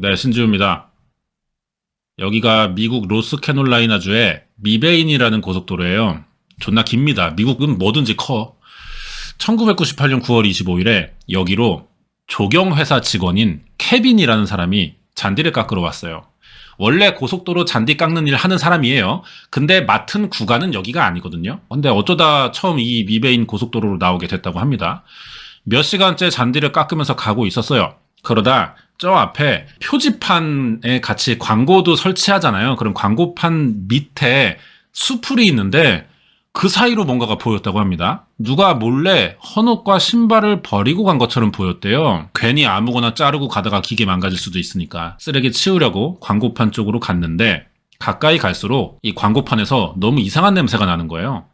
네, 신지우입니다. 여기가 미국 노스캐롤라이나주의 미베인이라는 고속도로예요. 존나 깁니다. 미국은 뭐든지 커. 1998년 9월 25일에 여기로 조경회사 직원인 케빈이라는 사람이 잔디를 깎으러 왔어요. 원래 고속도로 잔디 깎는 일 하는 사람이에요. 근데 맡은 구간은 여기가 아니거든요. 근데 어쩌다 처음 이 미베인 고속도로로 나오게 됐다고 합니다. 몇 시간째 잔디를 깎으면서 가고 있었어요. 그러다 저 앞에 표지판에 같이 광고도 설치하잖아요. 그럼 광고판 밑에 수풀이 있는데 그 사이로 뭔가가 보였다고 합니다. 누가 몰래 헌옷과 신발을 버리고 간 것처럼 보였대요. 괜히 아무거나 자르고 가다가 기계 망가질 수도 있으니까 쓰레기 치우려고 광고판 쪽으로 갔는데 가까이 갈수록 이 광고판에서 너무 이상한 냄새가 나는 거예요.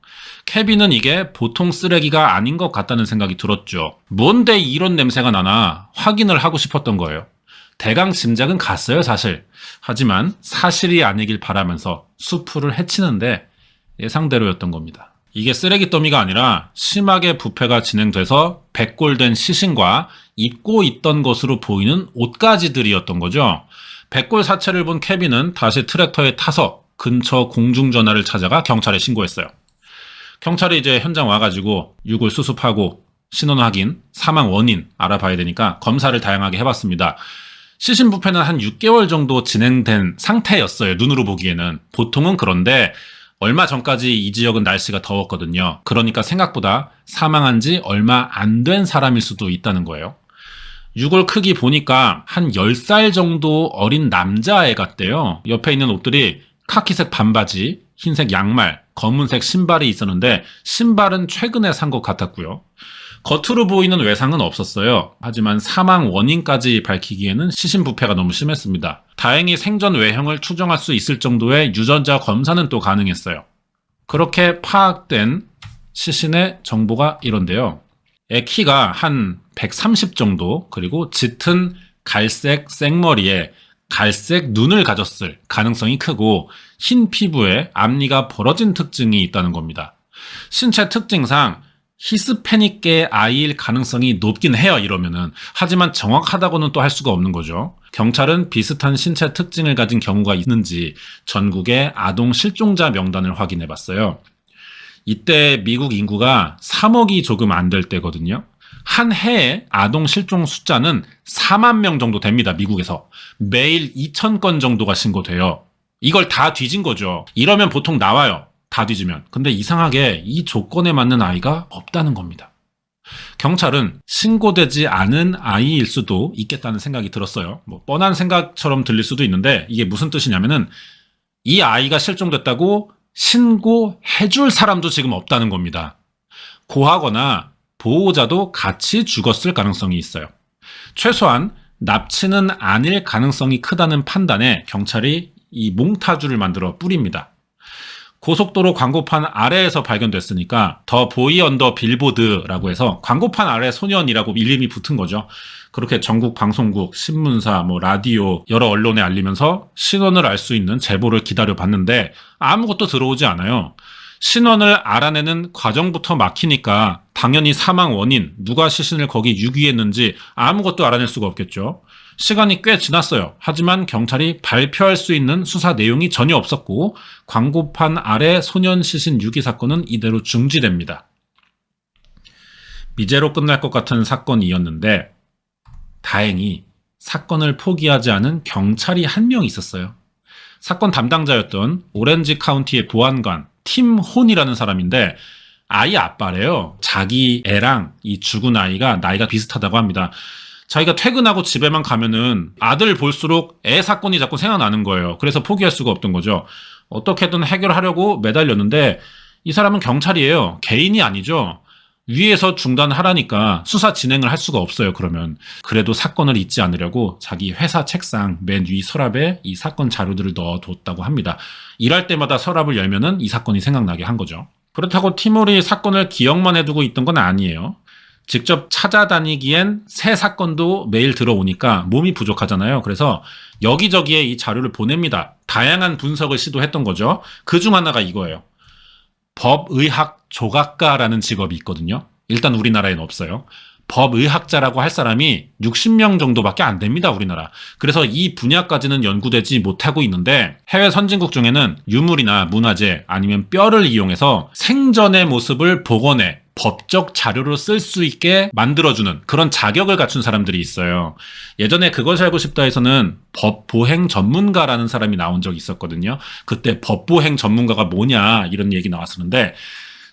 케빈은 이게 보통 쓰레기가 아닌 것 같다는 생각이 들었죠. 뭔데 이런 냄새가 나나 확인을 하고 싶었던 거예요. 대강 짐작은 갔어요, 사실. 하지만 사실이 아니길 바라면서 수풀을 헤치는데 예상대로였던 겁니다. 이게 쓰레기 더미가 아니라 심하게 부패가 진행돼서 백골된 시신과 입고 있던 것으로 보이는 옷가지들이었던 거죠. 백골 사체를 본 케빈은 다시 트랙터에 타서 근처 공중전화를 찾아가 경찰에 신고했어요. 경찰이 이제 현장 와가지고 유골 수습하고 신원 확인, 사망 원인 알아봐야 되니까 검사를 다양하게 해봤습니다. 시신 부패는 한 6개월 정도 진행된 상태였어요. 눈으로 보기에는. 보통은 그런데 얼마 전까지 이 지역은 날씨가 더웠거든요. 그러니까 생각보다 사망한 지 얼마 안 된 사람일 수도 있다는 거예요. 유골 크기 보니까 한 10살 정도 어린 남자애 같대요. 옆에 있는 옷들이 카키색 반바지, 흰색 양말, 검은색 신발이 있었는데 신발은 최근에 산 것 같았고요. 겉으로 보이는 외상은 없었어요. 하지만 사망 원인까지 밝히기에는 시신 부패가 너무 심했습니다. 다행히 생전 외형을 추정할 수 있을 정도의 유전자 검사는 또 가능했어요. 그렇게 파악된 시신의 정보가 이런데요. 애 키가 한 130 정도, 그리고 짙은 갈색 생머리에 갈색 눈을 가졌을 가능성이 크고 흰 피부에 앞니가 벌어진 특징이 있다는 겁니다. 신체 특징상 히스패닉계 아이일 가능성이 높긴 해요, 이러면은. 하지만 정확하다고는 또 할 수가 없는 거죠. 경찰은 비슷한 신체 특징을 가진 경우가 있는지 전국의 아동 실종자 명단을 확인해 봤어요. 이때 미국 인구가 3억이 조금 안 될 때거든요. 한 해에 아동 실종 숫자는 4만 명 정도 됩니다, 미국에서. 매일 2,000건 정도가 신고돼요. 이걸 다 뒤진 거죠. 이러면 보통 나와요. 다 뒤지면. 근데 이상하게 이 조건에 맞는 아이가 없다는 겁니다. 경찰은 신고되지 않은 아이일 수도 있겠다는 생각이 들었어요. 뭐 뻔한 생각처럼 들릴 수도 있는데 이게 무슨 뜻이냐면은 이 아이가 실종됐다고 신고해줄 사람도 지금 없다는 겁니다. 고하거나 보호자도 같이 죽었을 가능성이 있어요. 최소한 납치는 아닐 가능성이 크다는 판단에 경찰이 이 몽타주를 만들어 뿌립니다. 고속도로 광고판 아래에서 발견됐으니까 더 보이 언더 빌보드라고 해서 광고판 아래 소년이라고 이름이 붙은 거죠. 그렇게 전국 방송국, 신문사, 라디오 여러 언론에 알리면서 신원을 알 수 있는 제보를 기다려봤는데 아무것도 들어오지 않아요. 신원을 알아내는 과정부터 막히니까 당연히 사망 원인, 누가 시신을 거기 유기했는지 아무것도 알아낼 수가 없겠죠. 시간이 꽤 지났어요. 하지만 경찰이 발표할 수 있는 수사 내용이 전혀 없었고 광고판 아래 소년 시신 유기 사건은 이대로 중지됩니다. 미제로 끝날 것 같은 사건이었는데 다행히 사건을 포기하지 않은 경찰이 한 명 있었어요. 사건 담당자였던 오렌지 카운티의 보안관 팀 혼이라는 사람인데 아이 아빠래요. 자기 애랑 이 죽은 아이가 나이가 비슷하다고 합니다. 자기가 퇴근하고 집에만 가면은 아들 볼수록 애 사건이 자꾸 생각나는 거예요. 그래서 포기할 수가 없던 거죠. 어떻게든 해결하려고 매달렸는데 이 사람은 경찰이에요. 개인이 아니죠. 위에서 중단하라니까 수사 진행을 할 수가 없어요, 그러면. 그래도 사건을 잊지 않으려고 자기 회사 책상 맨 위 서랍에 이 사건 자료들을 넣어뒀다고 합니다. 일할 때마다 서랍을 열면은 이 사건이 생각나게 한 거죠. 그렇다고 티몰이 사건을 기억만 해두고 있던 건 아니에요. 직접 찾아다니기엔 새 사건도 매일 들어오니까 몸이 부족하잖아요. 그래서 여기저기에 이 자료를 보냅니다. 다양한 분석을 시도했던 거죠. 그중 하나가 이거예요. 법의학 조각가라는 직업이 있거든요. 일단 우리나라에는 없어요. 법의학자라고 할 사람이 60명 정도밖에 안 됩니다, 우리나라. 그래서 이 분야까지는 연구되지 못하고 있는데 해외 선진국 중에는 유물이나 문화재 아니면 뼈를 이용해서 생전의 모습을 복원해 법적 자료로 쓸 수 있게 만들어주는 그런 자격을 갖춘 사람들이 있어요. 예전에 그것이 알고 싶다에서는 법보행 전문가라는 사람이 나온 적이 있었거든요. 그때 법보행 전문가가 뭐냐 이런 얘기 나왔었는데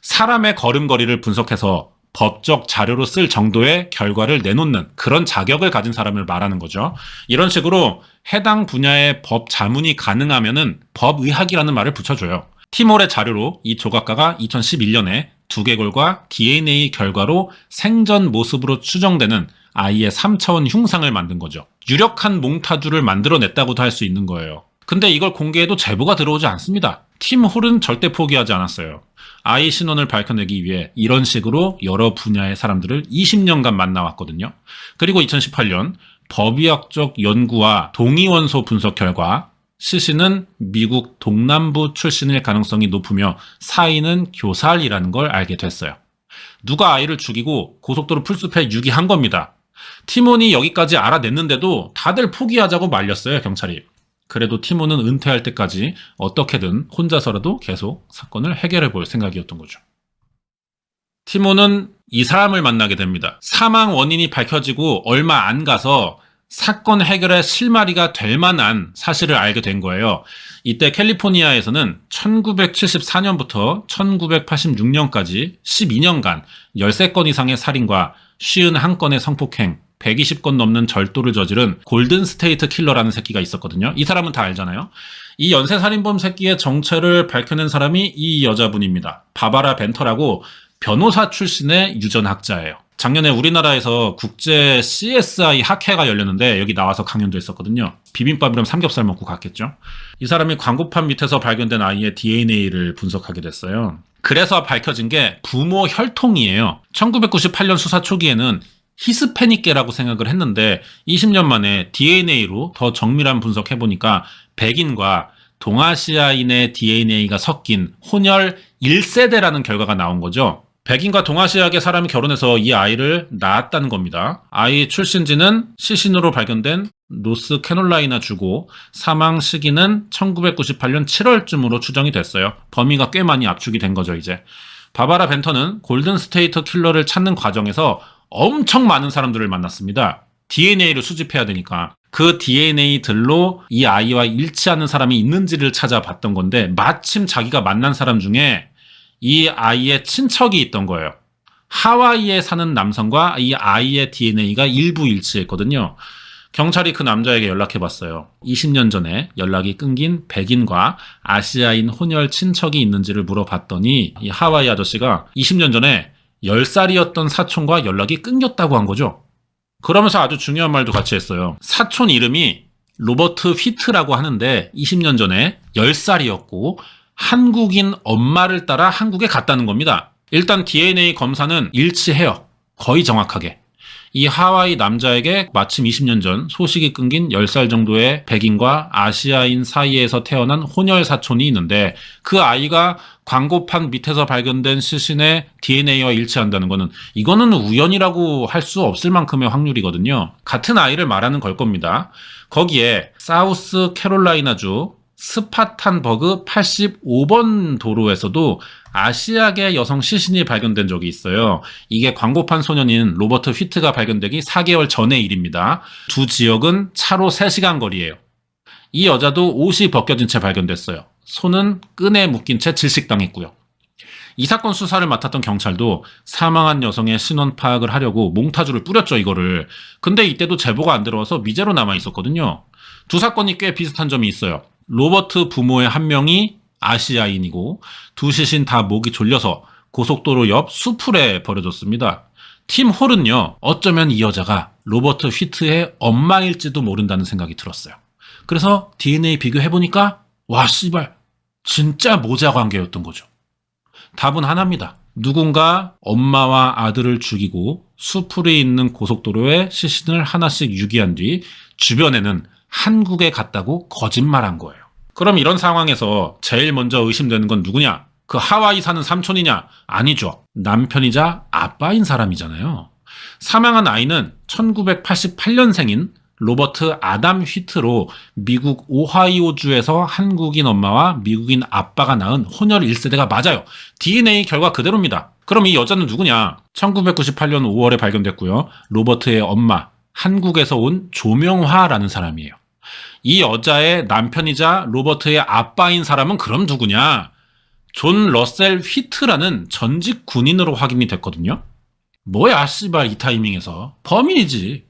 사람의 걸음걸이를 분석해서 법적 자료로 쓸 정도의 결과를 내놓는 그런 자격을 가진 사람을 말하는 거죠. 이런 식으로 해당 분야의 법 자문이 가능하면은 법의학이라는 말을 붙여줘요. 티몰의 자료로 이 조각가가 2011년에 두개골과 DNA 결과로 생전 모습으로 추정되는 아이의 3차원 흉상을 만든 거죠. 유력한 몽타주를 만들어냈다고도 할 수 있는 거예요. 근데 이걸 공개해도 제보가 들어오지 않습니다. 팀 홀은 절대 포기하지 않았어요. 아이 신원을 밝혀내기 위해 이런 식으로 여러 분야의 사람들을 20년간 만나왔거든요. 그리고 2018년 법의학적 연구와 동위원소 분석 결과 시신은 미국 동남부 출신일 가능성이 높으며 사인은 교살이라는 걸 알게 됐어요. 누가 아이를 죽이고 고속도로 풀숲에 유기한 겁니다. 티몬이 여기까지 알아냈는데도 다들 포기하자고 말렸어요, 경찰이. 그래도 티몬은 은퇴할 때까지 어떻게든 혼자서라도 계속 사건을 해결해 볼 생각이었던 거죠. 티몬은 이 사람을 만나게 됩니다. 사망 원인이 밝혀지고 얼마 안 가서 사건 해결의 실마리가 될 만한 사실을 알게 된 거예요. 이때 캘리포니아에서는 1974년부터 1986년까지 12년간 13건 이상의 살인과 51건의 성폭행, 120건 넘는 절도를 저지른 골든 스테이트 킬러라는 새끼가 있었거든요. 이 사람은 다 알잖아요. 이 연쇄살인범 새끼의 정체를 밝혀낸 사람이 이 여자분입니다. 바바라 벤터라고 변호사 출신의 유전학자예요. 작년에 우리나라에서 국제 CSI 학회가 열렸는데 여기 나와서 강연도 했었거든요. 비빔밥이랑 삼겹살 먹고 갔겠죠. 이 사람이 광고판 밑에서 발견된 아이의 DNA를 분석하게 됐어요. 그래서 밝혀진 게 부모 혈통이에요. 1998년 수사 초기에는 히스패닉계라고 생각을 했는데 20년 만에 DNA로 더 정밀한 분석해보니까 백인과 동아시아인의 DNA가 섞인 혼혈 1세대라는 결과가 나온 거죠. 백인과 동아시아계 사람이 결혼해서 이 아이를 낳았다는 겁니다. 아이 출신지는 시신으로 발견된 노스캐롤라이나 주고 사망 시기는 1998년 7월쯤으로 추정이 됐어요. 범위가 꽤 많이 압축이 된 거죠, 이제. 바바라 벤터는 골든 스테이트 킬러를 찾는 과정에서 엄청 많은 사람들을 만났습니다. DNA를 수집해야 되니까. 그 DNA들로 이 아이와 일치하는 사람이 있는지를 찾아봤던 건데 마침 자기가 만난 사람 중에 이 아이의 친척이 있던 거예요. 하와이에 사는 남성과 이 아이의 DNA가 일부 일치했거든요. 경찰이 그 남자에게 연락해봤어요. 20년 전에 연락이 끊긴 백인과 아시아인 혼혈 친척이 있는지를 물어봤더니 이 하와이 아저씨가 20년 전에 10살이었던 사촌과 연락이 끊겼다고 한 거죠. 그러면서 아주 중요한 말도 같이 했어요. 사촌 이름이 로버트 휘트라고 하는데 20년 전에 10살이었고 한국인 엄마를 따라 한국에 갔다는 겁니다. 일단 DNA 검사는 일치해요. 거의 정확하게. 이 하와이 남자에게 마침 20년 전 소식이 끊긴 10살 정도의 백인과 아시아인 사이에서 태어난 혼혈 사촌이 있는데 그 아이가 광고판 밑에서 발견된 시신의 DNA와 일치한다는 거는 이거는 우연이라고 할 수 없을 만큼의 확률이거든요. 같은 아이를 말하는 걸 겁니다. 거기에 사우스 캐롤라이나주 스파탄버그 85번 도로에서도 아시아계 여성 시신이 발견된 적이 있어요. 이게 광고판 소년인 로버트 휘트가 발견되기 4개월 전의 일입니다. 두 지역은 차로 3시간 거리예요. 이 여자도 옷이 벗겨진 채 발견됐어요. 손은 끈에 묶인 채 질식당했고요. 이 사건 수사를 맡았던 경찰도 사망한 여성의 신원 파악을 하려고 몽타주를 뿌렸죠, 이거를. 근데 이때도 제보가 안 들어와서 미제로 남아 있었거든요. 두 사건이 꽤 비슷한 점이 있어요. 로버트 부모의 한 명이 아시아인이고 두 시신 다 목이 졸려서 고속도로 옆 수풀에 버려졌습니다. 팀 홀은요, 어쩌면 이 여자가 로버트 휘트의 엄마일지도 모른다는 생각이 들었어요. 그래서 DNA 비교해보니까 와 씨발 진짜 모자 관계였던 거죠. 답은 하나입니다. 누군가 엄마와 아들을 죽이고 수풀에 있는 고속도로에 시신을 하나씩 유기한 뒤 주변에는 한국에 갔다고 거짓말한 거예요. 그럼 이런 상황에서 제일 먼저 의심되는 건 누구냐? 그 하와이 사는 삼촌이냐? 아니죠. 남편이자 아빠인 사람이잖아요. 사망한 아이는 1988년생인 로버트 아담 휘트로 미국 오하이오주에서 한국인 엄마와 미국인 아빠가 낳은 혼혈 1세대가 맞아요. DNA 결과 그대로입니다. 그럼 이 여자는 누구냐? 1998년 5월에 발견됐고요. 로버트의 엄마, 한국에서 온 조명화라는 사람이에요. 이 여자의 남편이자 로버트의 아빠인 사람은 그럼 누구냐? 존 러셀 휘트라는 전직 군인으로 확인이 됐거든요. 뭐야 씨발 이 타이밍에서. 범인이지.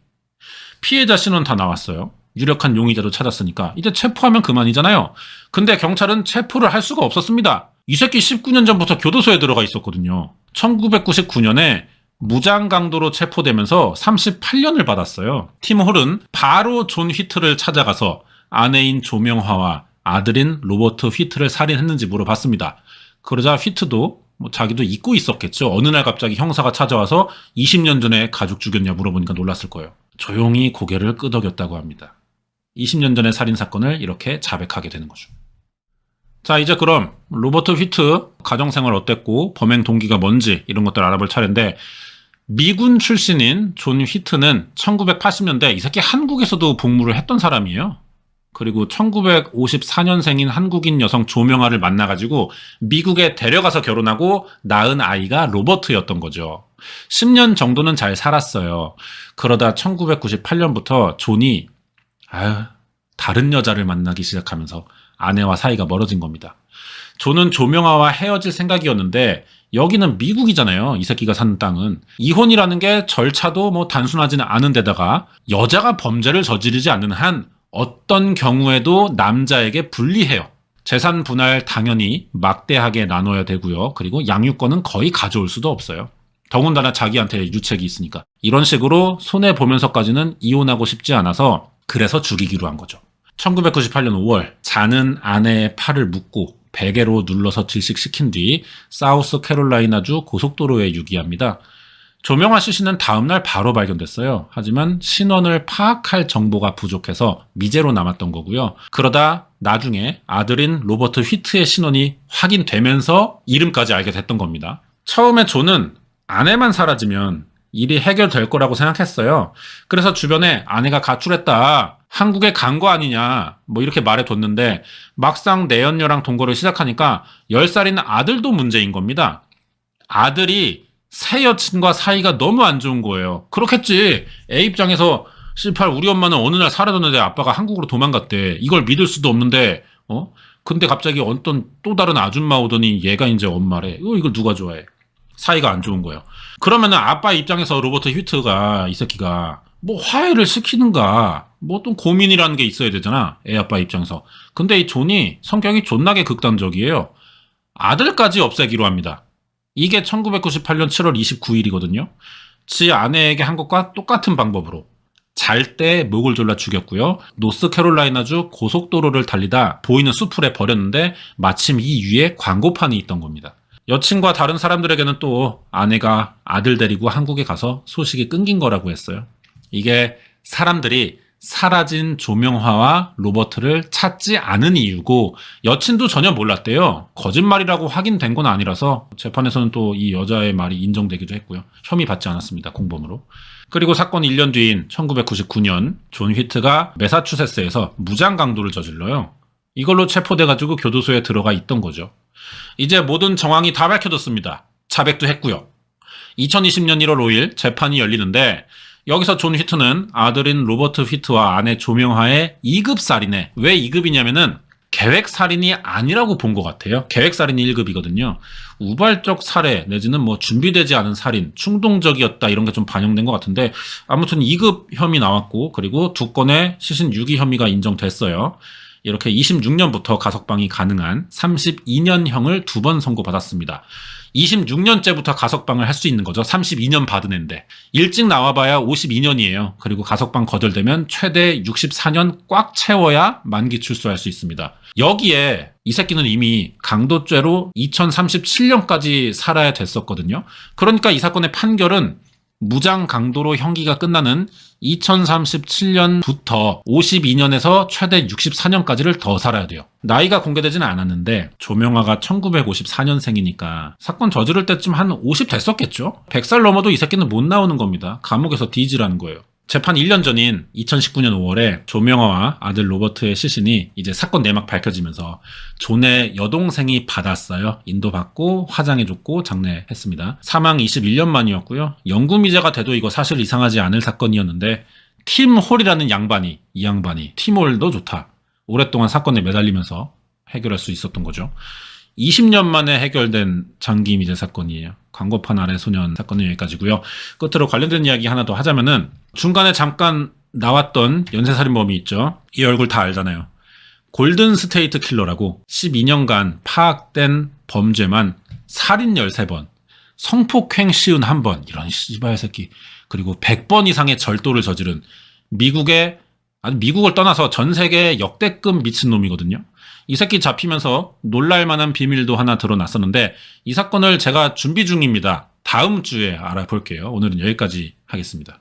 피해자 신원 다 나왔어요. 유력한 용의자도 찾았으니까 이제 체포하면 그만이잖아요. 근데 경찰은 체포를 할 수가 없었습니다. 이 새끼 19년 전부터 교도소에 들어가 있었거든요. 1999년에 무장 강도로 체포되면서 38년을 받았어요. 팀 홀은 바로 존 휘트를 찾아가서 아내인 조명화와 아들인 로버트 휘트를 살인했는지 물어봤습니다. 그러자 휘트도 자기도 잊고 있었겠죠. 어느 날 갑자기 형사가 찾아와서 20년 전에 가족 죽였냐 물어보니까 놀랐을 거예요. 조용히 고개를 끄덕였다고 합니다. 20년 전의 살인사건을 이렇게 자백하게 되는 거죠. 자, 이제 그럼 로버트 휘트 가정생활 어땠고 범행 동기가 뭔지 이런 것들 알아볼 차례인데, 미군 출신인 존 휘트는 1980년대 이 새끼 한국에서도 복무를 했던 사람이에요. 그리고 1954년생인 한국인 여성 조명아를 만나가지고 미국에 데려가서 결혼하고 낳은 아이가 로버트였던 거죠. 10년 정도는 잘 살았어요. 그러다 1998년부터 존이 다른 여자를 만나기 시작하면서 아내와 사이가 멀어진 겁니다. 존은 조명아와 헤어질 생각이었는데 여기는 미국이잖아요. 이 새끼가 사는 땅은. 이혼이라는 게 절차도 단순하지는 않은 데다가 여자가 범죄를 저지르지 않는 한 어떤 경우에도 남자에게 불리해요. 재산 분할 당연히 막대하게 나눠야 되고요. 그리고 양육권은 거의 가져올 수도 없어요. 더군다나 자기한테 유책이 있으니까. 이런 식으로 손해보면서까지는 이혼하고 싶지 않아서 그래서 죽이기로 한 거죠. 1998년 5월 자는 아내의 팔을 묶고 베개로 눌러서 질식시킨 뒤 사우스 캐롤라이나주 고속도로에 유기합니다. 조명아 씨는 다음날 바로 발견됐어요. 하지만 신원을 파악할 정보가 부족해서 미제로 남았던 거고요. 그러다 나중에 아들인 로버트 휘트의 신원이 확인되면서 이름까지 알게 됐던 겁니다. 처음에 존은 아내만 사라지면 일이 해결될 거라고 생각했어요. 그래서 주변에 아내가 가출했다, 한국에 간 거 아니냐 이렇게 말해뒀는데 막상 내연녀랑 동거를 시작하니까 10살인 아들도 문제인 겁니다. 아들이 새 여친과 사이가 너무 안 좋은 거예요. 그렇겠지. 애 입장에서 씨발 우리 엄마는 어느 날 사라졌는데 아빠가 한국으로 도망갔대. 이걸 믿을 수도 없는데 근데 갑자기 어떤 또 다른 아줌마 오더니 얘가 이제 엄마래. 이걸 누가 좋아해. 사이가 안 좋은 거예요. 그러면은 아빠 입장에서 로버트 휘트가 이 새끼가 화해를 시키는가 또 고민이라는 게 있어야 되잖아. 애 아빠 입장에서. 근데 이 존이 성격이 존나게 극단적이에요. 아들까지 없애기로 합니다. 이게 1998년 7월 29일이거든요. 지 아내에게 한 것과 똑같은 방법으로 잘 때 목을 졸라 죽였고요. 노스캐롤라이나주 고속도로를 달리다 보이는 수풀에 버렸는데 마침 이 위에 광고판이 있던 겁니다. 여친과 다른 사람들에게는 또 아내가 아들 데리고 한국에 가서 소식이 끊긴 거라고 했어요. 이게 사람들이 사라진 조명화와 로버트를 찾지 않은 이유고 여친도 전혀 몰랐대요. 거짓말이라고 확인된 건 아니라서 재판에서는 또 이 여자의 말이 인정되기도 했고요. 혐의 받지 않았습니다. 공범으로. 그리고 사건 1년 뒤인 1999년 존 휘트가 매사추세츠에서 무장 강도를 저질러요. 이걸로 체포돼가지고 교도소에 들어가 있던 거죠. 이제 모든 정황이 다 밝혀졌습니다. 자백도 했고요. 2020년 1월 5일 재판이 열리는데 여기서 존 휘트는 아들인 로버트 휘트와 아내 조명화의 2급 살인에, 왜 2급이냐면은 계획 살인이 아니라고 본 것 같아요. 계획 살인이 1급이거든요. 우발적 살해 내지는 준비되지 않은 살인, 충동적이었다 이런 게 좀 반영된 것 같은데 아무튼 2급 혐의 나왔고 그리고 2건의 시신 유기 혐의가 인정됐어요. 이렇게 26년부터 가석방이 가능한 32년형을 2번 선고받았습니다. 26년째부터 가석방을 할 수 있는 거죠. 32년 받은 앤데. 일찍 나와봐야 52년이에요. 그리고 가석방 거절되면 최대 64년 꽉 채워야 만기 출소할 수 있습니다. 여기에 이 새끼는 이미 강도죄로 2037년까지 살아야 됐었거든요. 그러니까 이 사건의 판결은 무장 강도로 형기가 끝나는 2037년부터 52년에서 최대 64년까지를 더 살아야 돼요. 나이가 공개되지는 않았는데 조명화가 1954년생이니까 사건 저지를 때쯤 한 50 됐었겠죠? 100살 넘어도 이 새끼는 못 나오는 겁니다. 감옥에서 뒤지라는 거예요. 재판 1년 전인 2019년 5월에 조명화와 아들 로버트의 시신이 이제 사건 내막 밝혀지면서 존의 여동생이 받았어요. 인도받고 화장해줬고 장례했습니다. 사망 21년 만이었고요. 영구미제가 돼도 이거 사실 이상하지 않을 사건이었는데 팀 홀이라는 이 양반이 팀 홀도 좋다. 오랫동안 사건에 매달리면서 해결할 수 있었던 거죠. 20년 만에 해결된 장기 미제 사건이에요. 광고판 아래 소년 사건은 여기까지고요. 끝으로 관련된 이야기 하나 더 하자면은 중간에 잠깐 나왔던 연쇄살인범이 있죠. 이 얼굴 다 알잖아요. 골든 스테이트 킬러라고 12년간 파악된 범죄만 살인 13번, 성폭행 시은 1번, 이런 씨발 새끼, 그리고 100번 이상의 절도를 저지른 미국을 떠나서 전 세계 역대급 미친놈이거든요. 이 새끼 잡히면서 놀랄만한 비밀도 하나 드러났었는데 이 사건을 제가 준비 중입니다. 다음 주에 알아볼게요. 오늘은 여기까지 하겠습니다.